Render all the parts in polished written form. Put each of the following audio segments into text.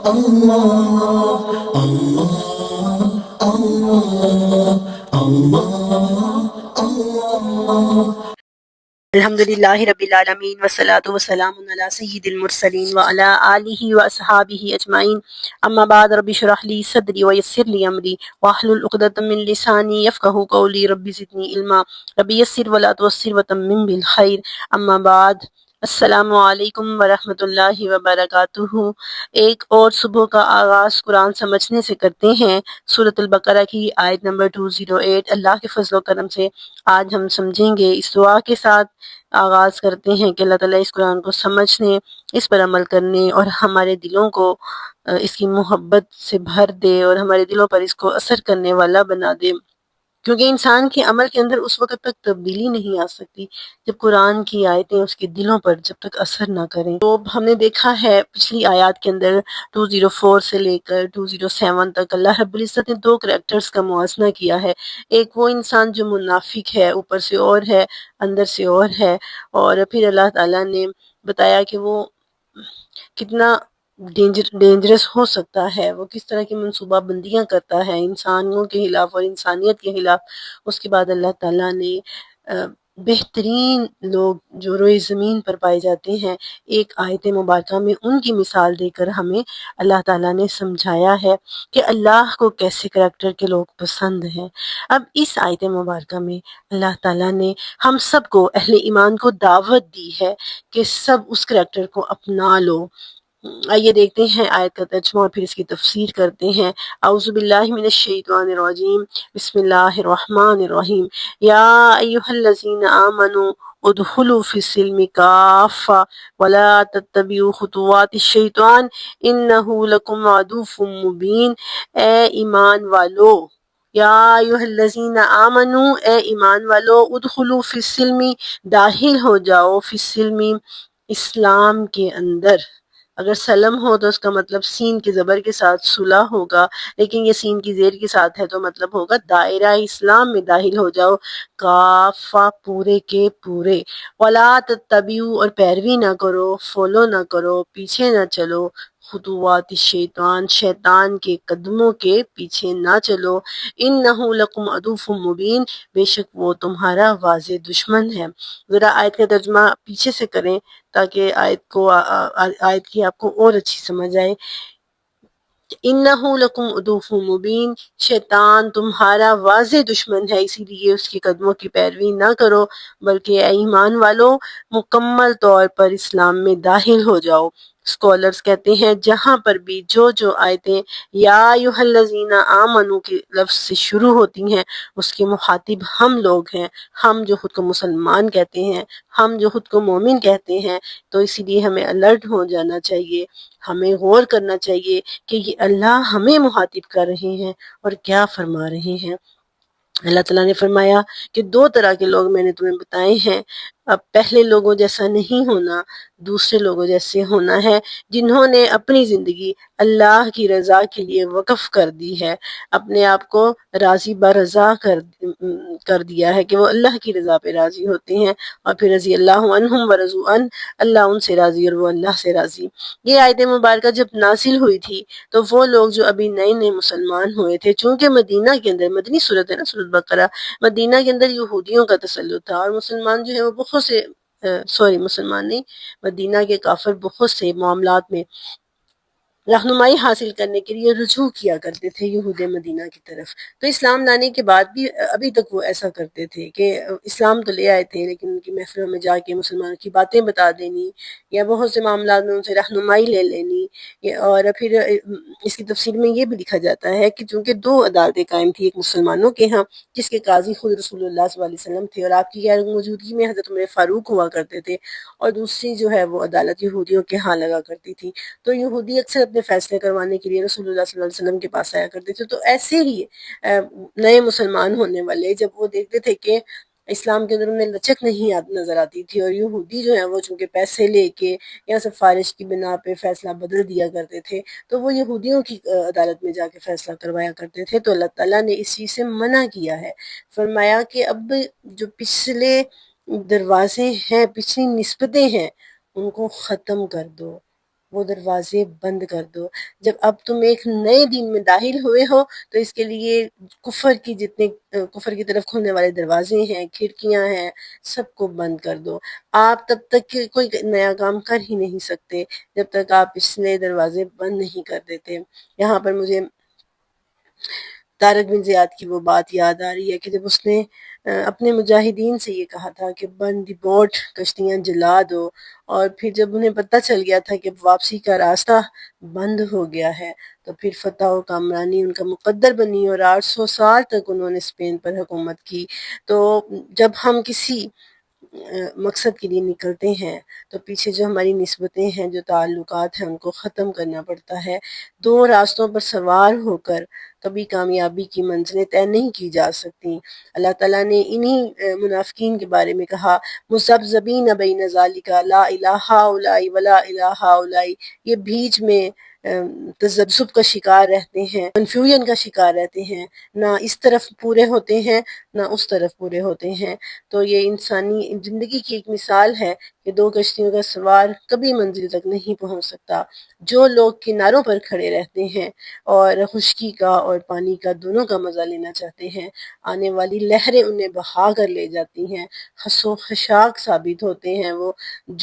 اللہ اللہ اللہ اللہ الحمدللہ رب العالمین والصلاة والسلام علی سید المرسلین وعلی آلہ واصحابہ اجمعین اما بعد رب اشرح لی صدری ویسر لی امری واحلل عقدۃ من لسانی یفقہوا قولی رب زدنی علما رب یسر ولا تعسر وتمم بالخیر اما بعد السلام علیکم ورحمۃ اللہ وبرکاتہ۔ ایک اور صبح کا آغاز قرآن سمجھنے سے کرتے ہیں۔ سورۃ البقرہ کی آیت نمبر 208۔ اللہ کے فضل و کرم سے آج ہم سمجھیں گے۔ اس دعا کے ساتھ آغاز کرتے ہیں کہ اللہ تعالیٰ اس قرآن کو سمجھنے، اس پر عمل کرنے اور ہمارے دلوں کو اس کی محبت سے بھر دے اور ہمارے دلوں پر اس کو اثر کرنے والا بنا دے، کیونکہ انسان کے عمل کے اندر اس وقت تک تبدیلی نہیں آ سکتی جب قرآن کی آیتیں اس کے دلوں پر جب تک اثر نہ کریں۔ تو ہم نے دیکھا ہے پچھلی آیات کے اندر 204 سے لے کر 207 تک اللہ رب العزت نے دو کریکٹرز کا موازنہ کیا ہے۔ ایک وہ انسان جو منافق ہے، اوپر سے اور ہے، اندر سے اور ہے، اور پھر اللہ تعالیٰ نے بتایا کہ وہ کتنا ڈینجرس ہو سکتا ہے، وہ کس طرح کی منصوبہ بندیاں کرتا ہے انسانوں کے خلاف اور انسانیت کے خلاف۔ اس کے بعد اللہ تعالیٰ نے بہترین لوگ جو روئے زمین پر پائے جاتے ہیں، ایک آیت مبارکہ میں ان کی مثال دے کر ہمیں اللہ تعالیٰ نے سمجھایا ہے کہ اللہ کو کیسے کریکٹر کے لوگ پسند ہیں۔ اب اس آیت مبارکہ میں اللہ تعالیٰ نے ہم سب کو، اہل ایمان کو دعوت دی ہے کہ سب اس کریکٹر کو اپنا لو۔ آئیے دیکھتے ہیں آیت کا ترجمہ اور پھر اس کی تفسیر کرتے ہیں۔ اعوذ باللہ من الشیطان الرجیم، بسم اللہ الرحمن الرحیم۔ یا ایھا الذین آمنوا ادخلوا فی السلم کافہ ولا تتبعوا خطوات الشیطان انہ لکم عدو مبین۔ اے ایمان والو، یا ایھا الذین آمنوا، اے ایمان والو، ادخلوا فی السلم، داخل ہو جاؤ، فی السلم، اسلام کے اندر۔ اگر سلم ہو تو اس کا مطلب سین کے زبر کے ساتھ صلح ہوگا، لیکن یہ سین کی زیر کے ساتھ ہے تو مطلب ہوگا دائرہ اسلام میں داخل ہو جاؤ، کافہ، پورے کے پورے۔ ولا تتبعوا، اور پیروی نہ کرو، فالو نہ کرو، پیچھے نہ چلو، خطوات الشیطان، شیطان کے قدموں کے پیچھے نہ چلو، انہ لکم عدو مبین، بے شک وہ تمہارا واضح دشمن ہے۔ ذرا آیت کا ترجمہ پیچھے سے کریں تاکہ آیت کی آپ کو اور اچھی سمجھ آئے۔ انہ لکم عدو مبین، شیطان تمہارا واضح دشمن ہے، اسی لیے اس کی قدموں کی پیروی نہ کرو، بلکہ اے ایمان والو مکمل طور پر اسلام میں داخل ہو جاؤ۔ اسکالرز کہتے ہیں جہاں پر بھی جو آیتیں یا ایھا الذین آمنوا کے لفظ سے شروع ہوتی ہیں اس کے مخاطب ہم لوگ ہیں، ہم جو خود کو مسلمان کہتے ہیں، ہم جو خود کو مومن کہتے ہیں، تو اسی لیے ہمیں الرٹ ہو جانا چاہیے، ہمیں غور کرنا چاہیے کہ یہ اللہ ہمیں مخاطب کر رہے ہیں اور کیا فرما رہے ہیں۔ اللہ تعالیٰ نے فرمایا کہ دو طرح کے لوگ میں نے تمہیں بتائے ہیں، اب پہلے لوگوں جیسا نہیں ہونا، دوسرے لوگوں جیسے ہونا ہے جنہوں نے اپنی زندگی اللہ کی رضا کے لیے وقف کر دی ہے، اپنے آپ کو راضی برضا کر دیا ہے کہ وہ اللہ کی رضا پہ راضی ہوتے ہیں، اور پھر رضی اللہ عنہم ورضوا عنہ، اللہ ان سے راضی اور وہ اللہ سے راضی۔ یہ آیت مبارکہ جب نازل ہوئی تھی تو وہ لوگ جو ابھی نئے نئے مسلمان ہوئے تھے، چونکہ مدینہ کے اندر، مدنی صورت ہے نا سورۃ بقرہ، مدینہ کے اندر یہودیوں کا تسلط تھا اور مسلمان جو ہے وہ بہت سے مسلمان نہیں، مدینہ کے کافر بہت سے معاملات میں رہنمائی حاصل کرنے کے لیے رجوع کیا کرتے تھے یہود مدینہ کی طرف۔ تو اسلام لانے کے بعد بھی ابھی تک وہ ایسا کرتے تھے کہ اسلام تو لے آئے تھے لیکن ان کی محفلوں میں جا کے مسلمانوں کی باتیں بتا دینی یا بہت سے معاملات میں ان سے رہنمائی لے لینی، اور پھر اس کی تفسیر میں یہ بھی لکھا جاتا ہے کہ چونکہ دو عدالتیں قائم تھی، ایک مسلمانوں کے ہاں جس کے قاضی خود رسول اللہ صلی اللہ علیہ وسلم تھے اور آپ کی غیر موجودگی میں حضرت عمر فاروق ہوا کرتے تھے، اور دوسری جو ہے وہ عدالت یہودیوں کے ہاں لگا کرتی تھی۔ تو یہودی اکثر اپنے فیصلے کروانے کے لیے رسول اللہ صلی اللہ علیہ وسلم کے پاس آیا کرتے تھے۔ تو ایسے ہی نئے مسلمان ہونے والے جب وہ دیکھتے تھے کہ اسلام کے اندر انہیں لچک نہیں نظر آتی تھی، اور یہودی جو ہیں وہ چونکہ پیسے لے کے یا سفارش کی بنا پہ فیصلہ بدل دیا کرتے تھے، تو وہ یہودیوں کی عدالت میں جا کے فیصلہ کروایا کرتے تھے۔ تو اللہ تعالیٰ نے اس چیز سے منع کیا ہے، فرمایا کہ اب جو پچھلے دروازے ہیں، پچھلی نسبتیں ہیں، ان کو ختم کر دو، وہ دروازے بند کر دو۔ جب اب تم ایک نئے دین میں داخل ہوئے ہو تو اس کے لیے کفر کی طرف کھلنے والے دروازے ہیں، کھڑکیاں ہیں، سب کو بند کر دو۔ آپ تب تک کوئی نیا کام کر ہی نہیں سکتے جب تک آپ اس نئے دروازے بند نہیں کر دیتے۔ یہاں پر مجھے طارق بن زیاد کی وہ بات یاد آ رہی ہے کہ جب اس نے اپنے مجاہدین سے یہ کہا تھا کہ بند بوٹ کشتیاں جلا دو، اور پھر جب انہیں پتہ چل گیا تھا کہ واپسی کا راستہ بند ہو گیا ہے تو پھر فتح و کامرانی ان کا مقدر بنی اور 800 سال تک انہوں نے اسپین پر حکومت کی۔ تو جب ہم کسی مقصد کے لیے نکلتے ہیں تو پیچھے جو ہماری نسبتیں ہیں، جو تعلقات ہیں، ان کو ختم کرنا پڑتا ہے۔ دو راستوں پر سوار ہو کر کبھی کامیابی کی منزلیں طے نہیں کی جا سکتی۔ اللہ تعالیٰ نے انہی منافقین کے بارے میں کہا مذبذبین بین ذالک لا الہ ہؤلاء ولا الہ ہؤلاء، یہ بیچ میں تذبذب کا شکار رہتے ہیں، کنفیوژن کا شکار رہتے ہیں، نہ اس طرف پورے ہوتے ہیں نہ اس طرف پورے ہوتے ہیں۔ تو یہ انسانی زندگی کی ایک مثال ہے کہ دو کشتیوں کا سوار کبھی منزل تک نہیں پہنچ سکتا۔ جو لوگ کناروں پر کھڑے رہتے ہیں اور خشکی کا اور پانی کا دونوں کا مزہ لینا چاہتے ہیں، آنے والی لہریں انہیں بہا کر لے جاتی ہیں۔ خس و خشاک ثابت ہوتے ہیں وہ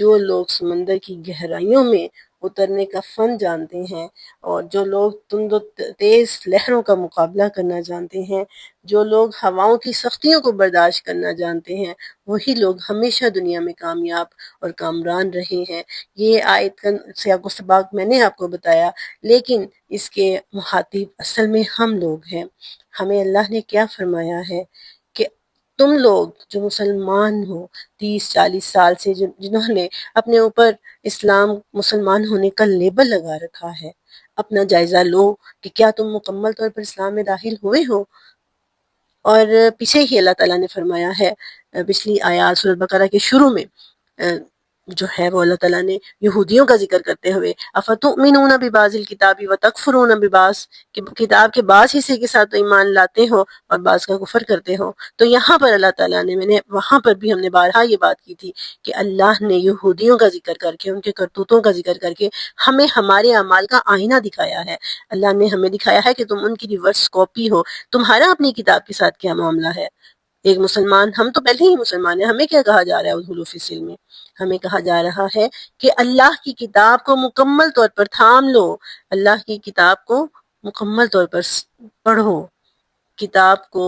جو لوگ سمندر کی گہرائیوں میں اترنے کا فن جانتے ہیں، اور جو لوگ تند و تیز لہروں کا مقابلہ کرنا جانتے ہیں، جو لوگ ہواؤں کی سختیوں کو برداشت کرنا جانتے ہیں، وہی لوگ ہمیشہ دنیا میں کامیاب اور کامران رہے ہیں۔ یہ آیت کا سیاق و سباق میں نے آپ کو بتایا، لیکن اس کے مخاطب اصل میں ہم لوگ ہیں۔ ہمیں اللہ نے کیا فرمایا ہے کہ تم لوگ جو مسلمان ہو 30-40 سال سے جنہوں نے اپنے اوپر اسلام مسلمان ہونے کا لیبل لگا رکھا ہے، اپنا جائزہ لو کہ کیا تم مکمل طور پر اسلام میں داخل ہوئے ہو۔ اور پیچھے ہی اللہ تعالیٰ نے فرمایا ہے پچھلی آیات سورۃ بقرہ کے شروع میں جو ہے وہ اللہ تعالیٰ نے یہودیوں کا ذکر کرتے ہوئے افتؤمنون ببعض الکتاب وتکفرون ببعض، کہ کتاب کے بعض حصے کے ساتھ تو ایمان لاتے ہو اور بعض کا کفر کرتے ہو۔ تو یہاں پر اللہ تعالیٰ نے وہاں پر بھی ہم نے بارہا یہ بات کی تھی کہ اللہ نے یہودیوں کا ذکر کر کے، ان کے کرتوتوں کا ذکر کر کے ہمیں ہمارے اعمال کا آئینہ دکھایا ہے۔ اللہ نے ہمیں دکھایا ہے کہ تم ان کی ریورس کاپی ہو، تمہارا اپنی کتاب کے ساتھ کیا معاملہ ہے۔ ایک مسلمان، ہم تو پہلے ہی مسلمان ہیں، ہمیں کیا کہا جا رہا ہے ادخلوا فی السلم میں؟ ہمیں کہا جا رہا ہے کہ اللہ کی کتاب کو مکمل طور پر تھام لو، اللہ کی کتاب کو مکمل طور پر پڑھو۔ کتاب کو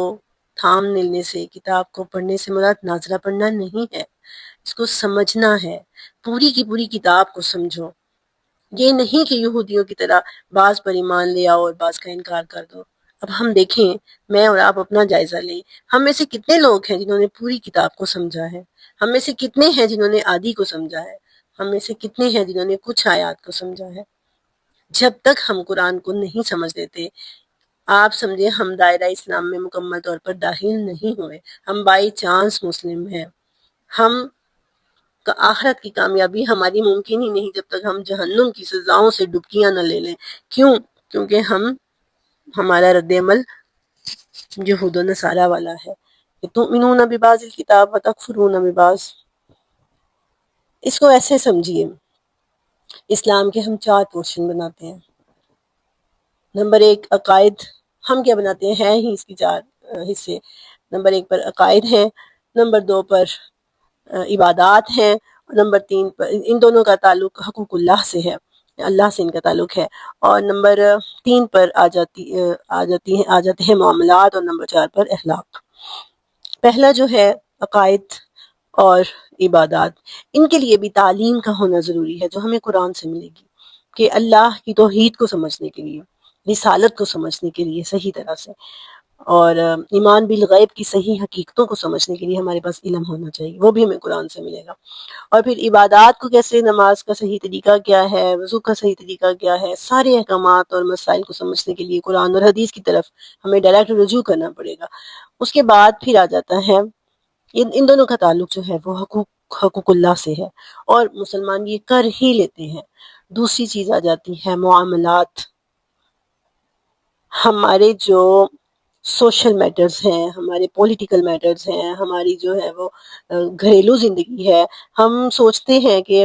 تھام لینے سے، کتاب کو پڑھنے سے مراد ناظرہ پڑھنا نہیں ہے، اس کو سمجھنا ہے، پوری کی پوری کتاب کو سمجھو۔ یہ نہیں کہ یہودیوں کی طرح بعض پر ایمان لے آؤ اور بعض کا انکار کر دو۔ اب ہم دیکھیں، میں اور آپ اپنا جائزہ لیں، ہم میں سے کتنے لوگ ہیں جنہوں نے پوری کتاب کو سمجھا ہے؟ ہم میں سے کتنے ہیں جنہوں نے آدھی کو سمجھا ہے؟ ہم میں سے کتنے ہیں جنہوں نے کچھ آیات کو سمجھا ہے؟ جب تک ہم قرآن کو نہیں سمجھ لیتے، آپ سمجھے ہم دائرہ اسلام میں مکمل طور پر داخل نہیں ہوئے، ہم بائی چانس مسلم ہیں۔ ہم آخرت کی کامیابی ہماری ممکن ہی نہیں جب تک ہم جہنم کی سزاؤں سے ڈبکیاں نہ لے لیں۔ کیوں؟ کیونکہ ہمارا رد عمل یہود و نصارہ والا ہے۔ تؤمنون ببعض الکتاب وتکفرون ببعض، اس کو ایسے سمجھیے، اسلام کے ہم 4 پورشن بناتے ہیں۔ نمبر 1 عقائد، ہم کیا بناتے ہیں ہی اس کی 4 حصے۔ نمبر 1 پر عقائد ہیں، نمبر 2 پر عبادات ہیں، نمبر 3 پر ان دونوں کا تعلق حقوق اللہ سے ہے، اللہ سے ان کا تعلق ہے، اور نمبر 3 پر آ جاتے ہیں معاملات، اور نمبر 4 پر اخلاق۔ پہلا جو ہے عقائد اور عبادات، ان کے لیے بھی تعلیم کا ہونا ضروری ہے جو ہمیں قرآن سے ملے گی، کہ اللہ کی توحید کو سمجھنے کے لیے، رسالت کو سمجھنے کے لیے صحیح طرح سے، اور ایمان بالغیب کی صحیح حقیقتوں کو سمجھنے کے لیے ہمارے پاس علم ہونا چاہیے، وہ بھی ہمیں قرآن سے ملے گا۔ اور پھر عبادات کو کیسے، نماز کا صحیح طریقہ کیا ہے، وضو کا صحیح طریقہ کیا ہے، سارے احکامات اور مسائل کو سمجھنے کے لیے قرآن اور حدیث کی طرف ہمیں ڈائریکٹ رجوع کرنا پڑے گا۔ اس کے بعد پھر آ جاتا ہے ان دونوں کا تعلق جو ہے وہ حقوق اللہ سے ہے، اور مسلمان یہ کر ہی لیتے ہیں۔ دوسری چیز آ جاتی ہے معاملات، ہمارے جو سوشل میٹرز ہیں، ہمارے پولیٹیکل میٹرز ہیں، ہماری جو ہے وہ گھریلو زندگی ہے، ہم سوچتے ہیں کہ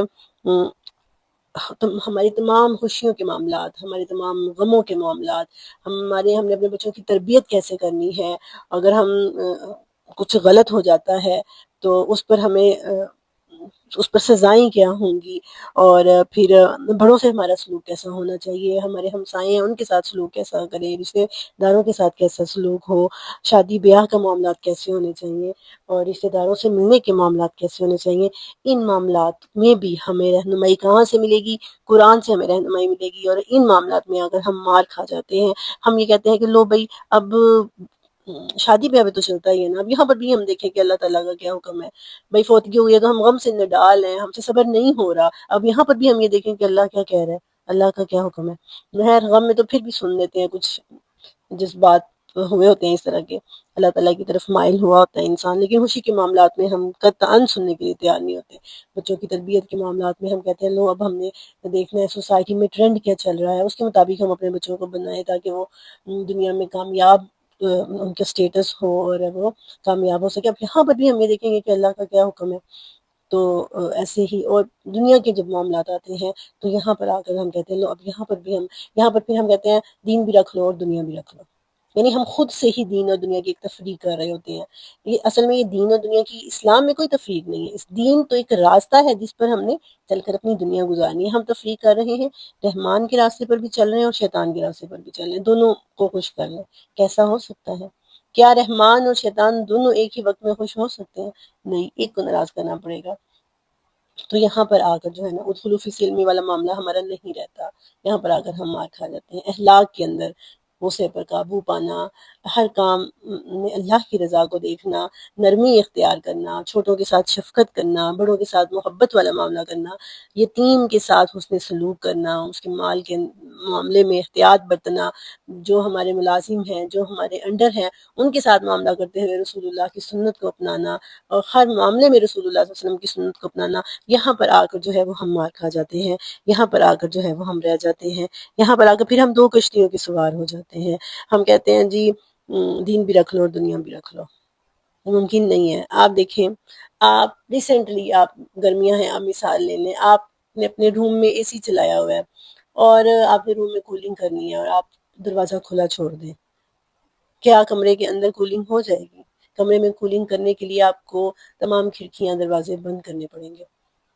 ہماری تمام خوشیوں کے معاملات، ہمارے تمام غموں کے معاملات، ہم نے اپنے بچوں کی تربیت کیسے کرنی ہے، اگر ہم کچھ غلط ہو جاتا ہے تو اس پر ہمیں اس پر سزائیں کیا ہوں گی، اور پھر بڑوں سے ہمارا سلوک کیسا ہونا چاہیے، ہمارے ہمسائے ہیں ان کے ساتھ سلوک کیسا کریں، رشتے داروں کے ساتھ کیسا سلوک ہو، شادی بیاہ کا معاملات کیسے ہونے چاہیے، اور رشتے داروں سے ملنے کے معاملات کیسے ہونے چاہیے، ان معاملات میں بھی ہمیں رہنمائی کہاں سے ملے گی؟ قرآن سے ہمیں رہنمائی ملے گی۔ اور ان معاملات میں اگر ہم مار کھا جاتے ہیں، ہم یہ کہتے ہیں کہ لو بھائی اب شادی بیاہ میں تو چلتا ہی ہے نا، اب یہاں پر بھی ہم دیکھیں کہ اللہ تعالیٰ کا کیا حکم ہے، بھائی فوتگی ہوئی ہے تو ہم غم سے نڈال ہیں، ہم سے صبر نہیں ہو رہا، اب یہاں پر بھی ہم یہ دیکھیں کہ اللہ کیا کہہ رہا ہے، اللہ کا کیا حکم ہے۔ خیر غم میں تو پھر بھی سن لیتے ہیں، کچھ جذبات ہوئے ہوتے ہیں اس طرح کے، اللہ تعالیٰ کی طرف مائل ہوا ہوتا ہے انسان، لیکن خوشی کے معاملات میں ہم قطعاً سننے کے لیے تیار نہیں ہوتے۔ بچوں کی تربیت کے معاملات میں ہم کہتے ہیں لو اب ہم نے دیکھنا ہے سوسائٹی میں ٹرینڈ کیا چل رہا ہے، اس کے مطابق ہم اپنے بچوں کو بنائیں تاکہ وہ دنیا میں کامیاب، ان کا سٹیٹس ہو اور وہ کامیاب ہو سکے۔ اب یہاں پر بھی ہم یہ دیکھیں گے کہ اللہ کا کیا حکم ہے، تو ایسے ہی اور دنیا کے جب معاملات آتے ہیں تو یہاں پر آ کر ہم کہتے ہیں لو اب یہاں پر پھر ہم کہتے ہیں دین بھی رکھ لو اور دنیا بھی رکھ لو، یعنی ہم خود سے ہی دین اور دنیا کی ایک تفریق کر رہے ہوتے ہیں۔ یہ اصل میں یہ دین اور دنیا کی اسلام میں کوئی تفریق نہیں ہے، اس دین تو ایک راستہ ہے جس پر ہم نے چل کر اپنی دنیا گزارنی ہے، ہم تفریق کر رہے ہیں، رحمان کے راستے پر بھی چل رہے ہیں اور شیطان کے راستے پر بھی چل رہے ہیں، دونوں کو خوش کر لیں، کیسا ہو سکتا ہے؟ کیا رحمان اور شیطان دونوں ایک ہی وقت میں خوش ہو سکتے ہیں؟ نہیں، ایک کو ناراض کرنا پڑے گا۔ تو یہاں پر آ کر جو ہے نا ادخلوا فی السلم والا معاملہ ہمارا نہیں رہتا، یہاں پر آ کر ہم مار کھا جاتے ہیں۔ اخلاق کے اندر غصے پر قابو پانا، ہر کام میں اللہ کی رضا کو دیکھنا، نرمی اختیار کرنا، چھوٹوں کے ساتھ شفقت کرنا، بڑوں کے ساتھ محبت والا معاملہ کرنا، یتیم کے ساتھ حسن سلوک کرنا، اس کے مال کے معاملے میں احتیاط برتنا، جو ہمارے ملازم ہیں، جو ہمارے انڈر ہیں، ان کے ساتھ معاملہ کرتے ہوئے رسول اللہ کی سنت کو اپنانا، اور ہر معاملے میں رسول اللہ صلی اللہ علیہ وسلم کی سنت کو اپنانا، یہاں پر آ کر جو ہے وہ ہم مار کھا جاتے ہیں، یہاں پر آ کر جو ہے وہ ہم رہ جاتے ہیں، یہاں پر آ کر پھر ہم دو کشتیوں کے سوار ہو جاتے ہیں۔ ہم کہتے ہیں جی دین بھی رکھ لو اور دنیا بھی رکھ لو، ممکن نہیں ہے۔ آپ دیکھیں، آپ ریسنٹلی آپ گرمیاں ہیں، آپ مثال لے لیں، آپ نے اپنے روم میں اے سی چلایا ہوا ہے اور آپ نے روم میں کولنگ کرنی ہے اور آپ دروازہ کھلا چھوڑ دیں، کیا کمرے کے اندر کولنگ ہو جائے گی؟ کمرے میں کولنگ کرنے کے لیے آپ کو تمام کھڑکیاں دروازے بند کرنے پڑیں گے،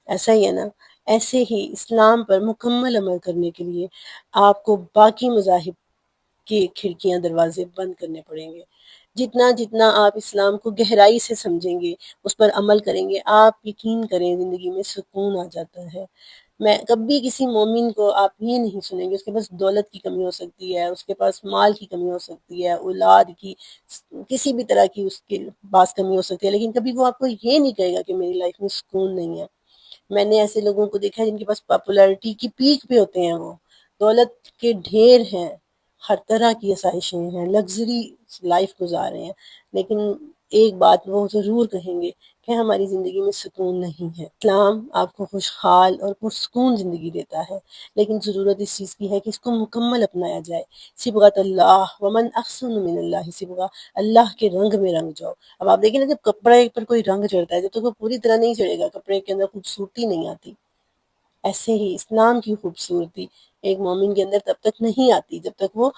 ایسا ہی ہے نا؟ ایسے ہی اسلام پر مکمل عمل کرنے کے لیے آپ کو باقی مذاہب کی کھڑکیاں دروازے بند کرنے پڑیں گے۔ جتنا جتنا آپ اسلام کو گہرائی سے سمجھیں گے، اس پر عمل کریں گے، آپ یقین کریں زندگی میں سکون آ جاتا ہے۔ میں کبھی کسی مومن کو آپ یہ نہیں سنیں گے، اس کے پاس دولت کی کمی ہو سکتی ہے، اس کے پاس مال کی کمی ہو سکتی ہے، اولاد کی، کسی بھی طرح کی اس کے پاس کمی ہو سکتی ہے، لیکن کبھی وہ آپ کو یہ نہیں کہے گا کہ میری لائف میں سکون نہیں ہے۔ میں نے ایسے لوگوں کو دیکھا ہے جن کے پاس پاپولیرٹی کی پیک پہ ہوتے ہیں، وہ دولت کے ڈھیر ہیں، ہر طرح کی آسائشیں ہیں، لگژری لائف گزار رہے ہیں، لیکن ایک بات وہ ضرور کہیں گے کہ ہماری زندگی میں سکون نہیں ہے۔ اسلام آپ کو خوشحال اور پرسکون زندگی دیتا ہے، لیکن ضرورت اس چیز کی ہے کہ اس کو مکمل اپنایا جائے۔ صبغۃ اللہ ومن احسن من اللہ صبغہ، اللہ کے رنگ میں رنگ جاؤ۔ اب آپ دیکھیں نا، جب کپڑے پر کوئی رنگ چڑھتا ہے، جب تک وہ پوری طرح نہیں چڑھے گا کپڑے کے اندر خوبصورتی نہیں آتی۔ ایسے ہی اسلام کی خوبصورتی ایک مومن کے اندر تب تک نہیں آتی جب تک وہ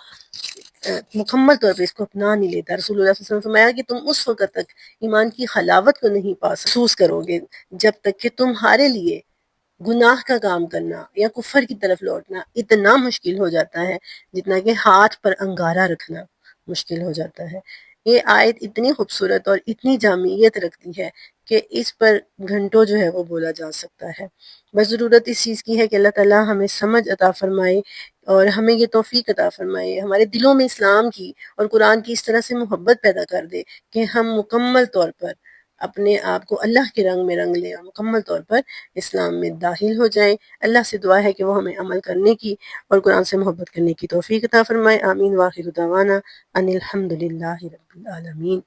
مکمل طور پہ اس کو اپنا نہیں لیتا۔ رسول اللہ صلی اللہ علیہ وسلم نے فرمایا کہ تم اس وقت تک ایمان کی حلاوت کو نہیں محسوس کرو گے جب تک کہ تمہارے لیے گناہ کا کام کرنا یا کفر کی طرف لوٹنا اتنا مشکل ہو جاتا ہے جتنا کہ ہاتھ پر انگارہ رکھنا مشکل ہو جاتا ہے۔ یہ آیت اتنی خوبصورت اور اتنی جامعیت رکھتی ہے کہ اس پر گھنٹوں جو ہے وہ بولا جا سکتا ہے۔ بس ضرورت اس چیز کی ہے کہ اللہ تعالیٰ ہمیں سمجھ عطا فرمائے اور ہمیں یہ توفیق عطا فرمائے، ہمارے دلوں میں اسلام کی اور قرآن کی اس طرح سے محبت پیدا کر دے کہ ہم مکمل طور پر اپنے آپ کو اللہ کے رنگ میں رنگ لیں اور مکمل طور پر اسلام میں داخل ہو جائیں۔ اللہ سے دعا ہے کہ وہ ہمیں عمل کرنے کی اور قرآن سے محبت کرنے کی توفیق عطا فرمائے۔ آمین۔ وآخر دعوانا ان الحمد للہ رب العالمین۔